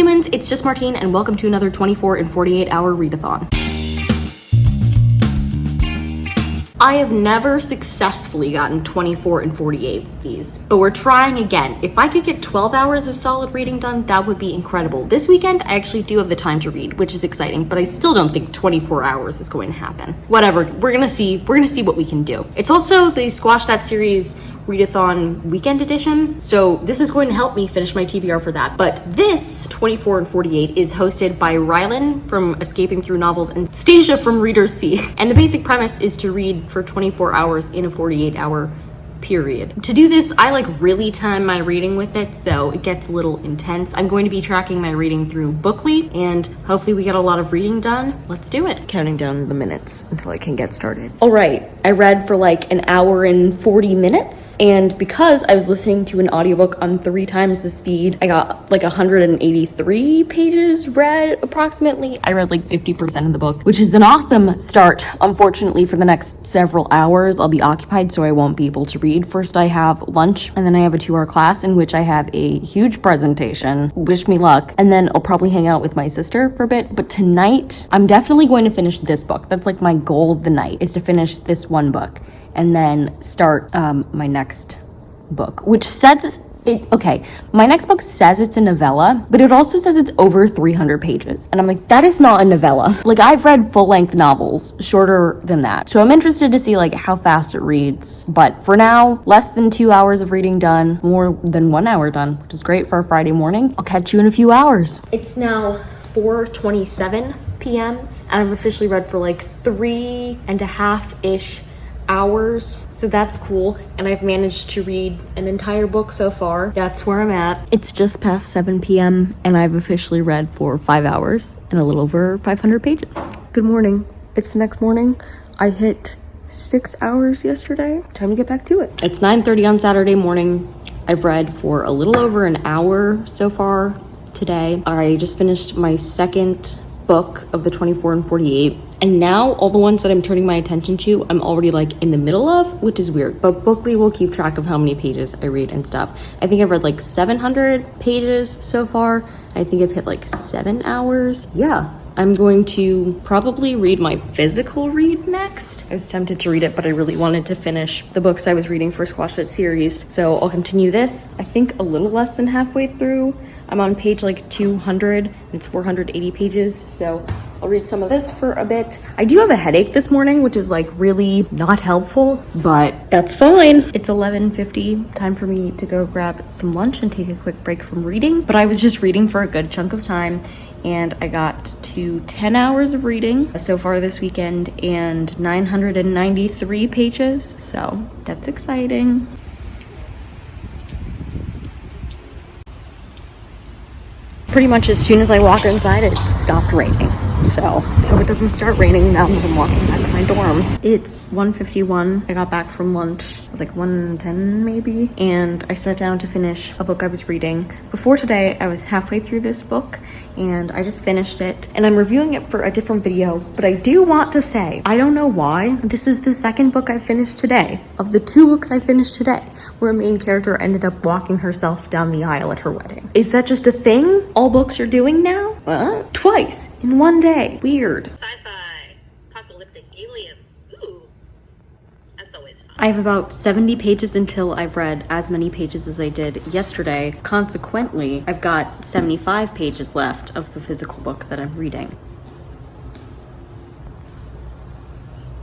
humans, it's just Martine, and welcome to another 24 and 48 hour readathon. I have never successfully gotten 24 and 48 of these, but we're trying again. If I could get 12 hours of solid reading done, that would be incredible. This weekend, I actually do have the time to read, which is exciting, but I still don't think 24 hours is going to happen. Whatever, we're gonna see what we can do. It's also, they squashed that series Readathon weekend edition, so this is going to help me finish my TBR for that. But this 24 and 48 is hosted by Rylan from Escaping Through Novels and Stasia from Reader's Sea, and the basic premise is to read for 24 hours in a 48-hour period. To do this, I really time my reading with it, so it gets a little intense. I'm going to be tracking my reading through Bookly, and hopefully we get a lot of reading done. Let's do it. Counting down the minutes until I can get started. All right, I read for an hour and 40 minutes, and because I was listening to an audiobook on 3 times the speed, I got 183 pages read approximately. I read 50% of the book, which is an awesome start. Unfortunately, for the next several hours, I'll be occupied, so I won't be able to read. First, I have lunch, and then I have a 2-hour class in which I have a huge presentation. Wish me luck. And then I'll probably hang out with my sister for a bit. But tonight, I'm definitely going to finish this book. That's my goal of the night, is to finish this one book and then start my next book, which says my next book says it's a novella, but it also says it's over 300 pages. And I'm that is not a novella. I've read full-length novels shorter than that. So I'm interested to see how fast it reads. But for now, less than 2 hours of reading done, more than 1 hour done, which is great for a Friday morning. I'll catch you in a few hours. It's now 4:27 p.m. and I've officially read for 3.5-ish hours, so that's cool, and I've managed to read an entire book so far. That's where I'm at. It's just past 7 p.m. and I've officially read for 5 hours and a little over 500 pages. Good morning. It's the next morning. I hit 6 hours yesterday. Time to get back to it. It's 9:30 on Saturday morning. I've read for a little over an hour so far today. I just finished my second book of the 24 and 48, and now all the ones that I'm turning my attention to I'm already in the middle of, which is weird, but Bookly will keep track of how many pages I read and stuff. I think I've read 700 pages so far. I think I've hit 7 hours. Yeah, I'm going to probably read my physical read next. I was tempted to read it, but I really wanted to finish the books I was reading for Squash It series, so I'll continue this. I think a little less than halfway through. I'm on page 200, and it's 480 pages, so I'll read some of this for a bit. I do have a headache this morning, which is really not helpful, but that's fine. It's 11:50, time for me to go grab some lunch and take a quick break from reading. But I was just reading for a good chunk of time, and I got to 10 hours of reading so far this weekend and 993 pages, so that's exciting. Pretty much as soon as I walked inside, it stopped raining. So I hope it doesn't start raining now that I'm walking back to my dorm. It's 1:51. I got back from lunch at 1:10 maybe, and I sat down to finish a book I was reading. Before today, I was halfway through this book, and I just finished it, and I'm reviewing it for a different video, but I do want to say, I don't know why, this is the second book I finished today, of the 2 books I finished today, where a main character ended up walking herself down the aisle at her wedding. Is that just a thing all books are doing now? Twice in one day. Weird. Sci-fi, apocalyptic aliens. Ooh, that's always fun. I have about 70 pages until I've read as many pages as I did yesterday. Consequently, I've got 75 pages left of the physical book that I'm reading.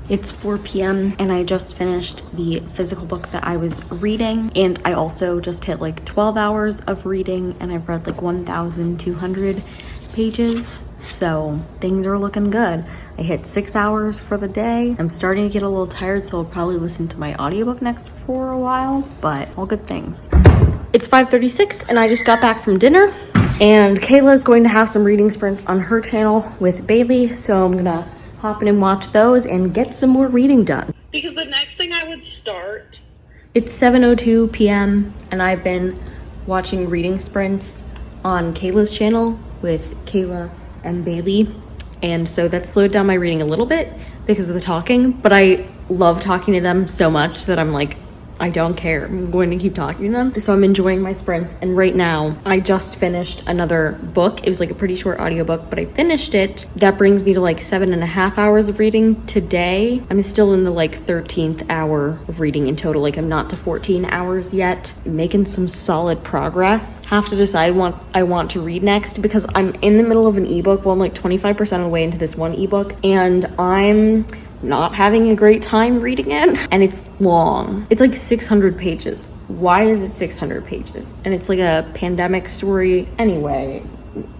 It's 4 p.m. and I just finished the physical book that I was reading, and I also just hit 12 hours of reading, and I've read 1,200 pages, so things are looking good. I hit 6 hours for the day. I'm starting to get a little tired, so I'll probably listen to my audiobook next for a while, but all good things. It's 5:36 and I just got back from dinner, and Kayla's going to have some reading sprints on her channel with Bailey, so I'm gonna hop in and watch those and get some more reading done. Because the next thing I would start... It's 7:02 p.m. and I've been watching reading sprints on Kayla's channel with Kayla and Bailey, and so that slowed down my reading a little bit because of the talking, but I love talking to them so much that I'm I don't care. I'm going to keep talking to them. So I'm enjoying my sprints. And right now I just finished another book. It was like a pretty short audiobook, but I finished it. That brings me to like 7.5 hours of reading today. I'm still in the like 13th hour of reading in total. Like I'm not to 14 hours yet. I'm making some solid progress. Have to decide what I want to read next because I'm in the middle of an ebook. Well, I'm like 25% of the way into this one ebook and I'm not having a great time reading it, and it's long. It's like 600 pages. Why is it 600 pages? And it's like a pandemic story. Anyway,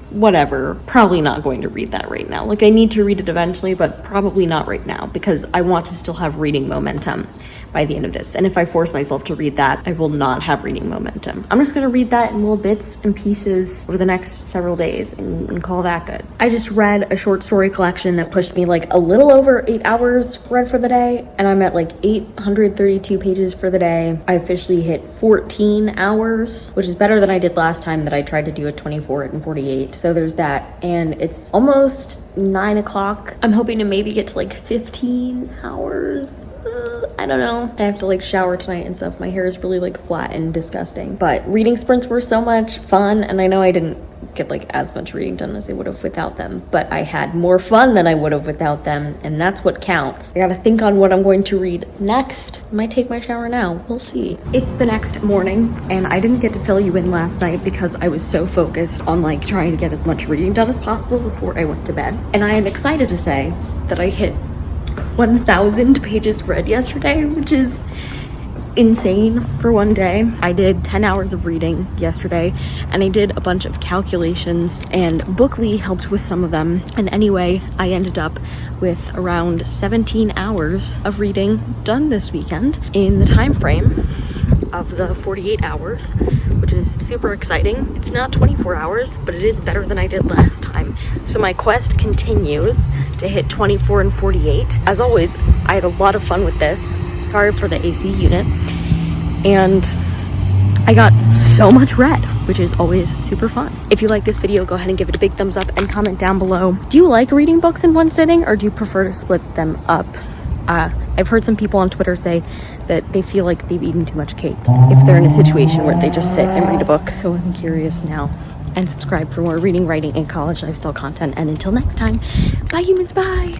whatever. Probably not going to read that right now. Like I need to read it eventually, but probably not right now because I want to still have reading momentum by the end of this. And if I force myself to read that, I will not have reading momentum. I'm just gonna read that in little bits and pieces over the next several days and call that good. I just read a short story collection that pushed me like a little over 8 hours read for the day, and I'm at like 832 pages for the day. I officially hit 14 hours, which is better than I did last time that I tried to do a 24 and 48. So there's that, and it's almost 9 o'clock. I'm hoping to maybe get to like 15 hours. I don't know. I have to like shower tonight and stuff. My hair is really like flat and disgusting. But reading sprints were so much fun, and I know I didn't get like as much reading done as I would have without them, but I had more fun than I would have without them, and that's what counts. I gotta think on what I'm going to read next. I might take my shower now. We'll see. It's the next morning, and I didn't get to fill you in last night because I was so focused on like trying to get as much reading done as possible before I went to bed. And I am excited to say that I hit 1,000 pages read yesterday, which is insane for one day. I did 10 hours of reading yesterday, and I did a bunch of calculations, and Bookly helped with some of them. And anyway, I ended up with around 17 hours of reading done this weekend in the time frame of the 48 hours, which is super exciting. It's not 24 hours, but it is better than I did last time. So my quest continues to hit 24 and 48. As always, I had a lot of fun with this. Sorry for the AC unit. And I got so much read, which is always super fun. If you like this video, go ahead and give it a big thumbs up and comment down below. Do you like reading books in one sitting, or do you prefer to split them up? I've heard some people on Twitter say that they feel like they've eaten too much cake if they're in a situation where they just sit and read a book. So I'm curious now. And subscribe for more reading, writing, and college lifestyle content. And until next time, bye humans, bye!